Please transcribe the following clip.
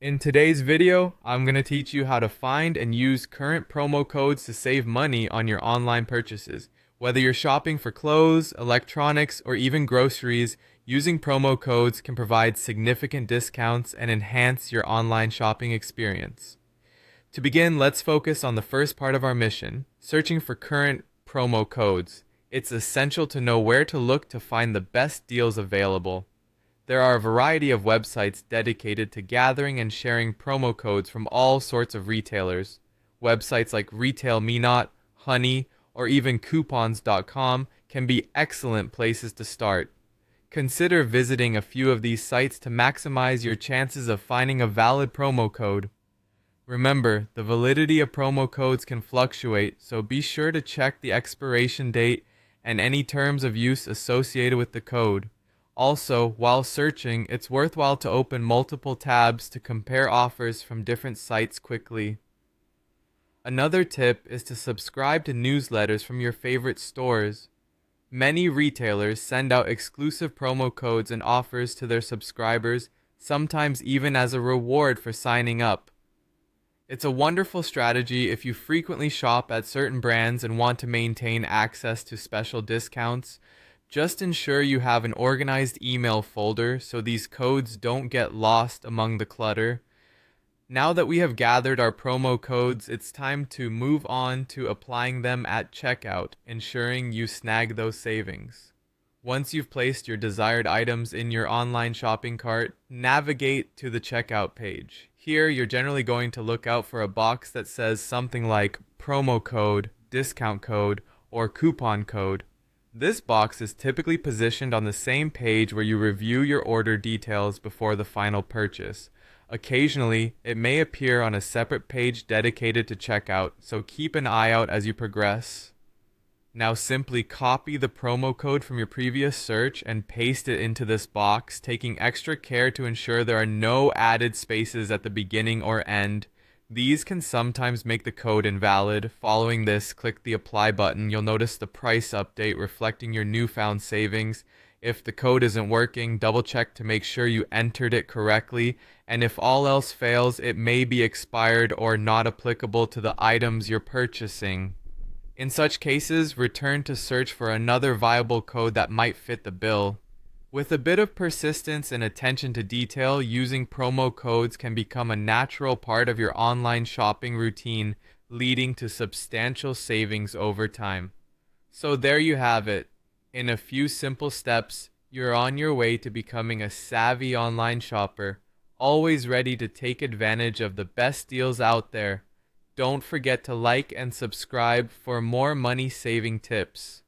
In today's video, I'm going to teach you how to find and use current promo codes to save money on your online purchases. Whether you're shopping for clothes, electronics, or even groceries, using promo codes can provide significant discounts and enhance your online shopping experience. To begin, let's focus on the first part of our mission, searching for current promo codes. It's essential to know where to look to find the best deals available. There are a variety of websites dedicated to gathering and sharing promo codes from all sorts of retailers. Websites like Retail Me Not, Honey, or even coupons.com can be excellent places to start. Consider visiting a few of these sites to maximize your chances of finding a valid promo code. Remember, the validity of promo codes can fluctuate, so be sure to check the expiration date and any terms of use associated with the code. Also, while searching, it's worthwhile to open multiple tabs to compare offers from different sites quickly. Another tip is to subscribe to newsletters from your favorite stores. Many retailers send out exclusive promo codes and offers to their subscribers, sometimes even as a reward for signing up. It's a wonderful strategy if you frequently shop at certain brands and want to maintain access to special discounts. Just ensure you have an organized email folder so these codes don't get lost among the clutter. Now that we have gathered our promo codes, it's time to move on to applying them at checkout, ensuring you snag those savings. Once you've placed your desired items in your online shopping cart, navigate to the checkout page. Here, you're generally going to look out for a box that says something like promo code, discount code, or coupon code. This box is typically positioned on the same page where you review your order details before the final purchase. Occasionally, it may appear on a separate page dedicated to checkout, so keep an eye out as you progress. Now simply copy the promo code from your previous search and paste it into this box, taking extra care to ensure there are no added spaces at the beginning or end. These can sometimes make the code invalid. Following this, click the apply button. You'll notice the price update reflecting your newfound savings. If the code isn't working, double check to make sure you entered it correctly. And if all else fails, it may be expired or not applicable to the items you're purchasing. In such cases, return to search for another viable code that might fit the bill. With a bit of persistence and attention to detail, using promo codes can become a natural part of your online shopping routine, leading to substantial savings over time. So there you have it. In a few simple steps, you're on your way to becoming a savvy online shopper, always ready to take advantage of the best deals out there. Don't forget to like and subscribe for more money-saving tips.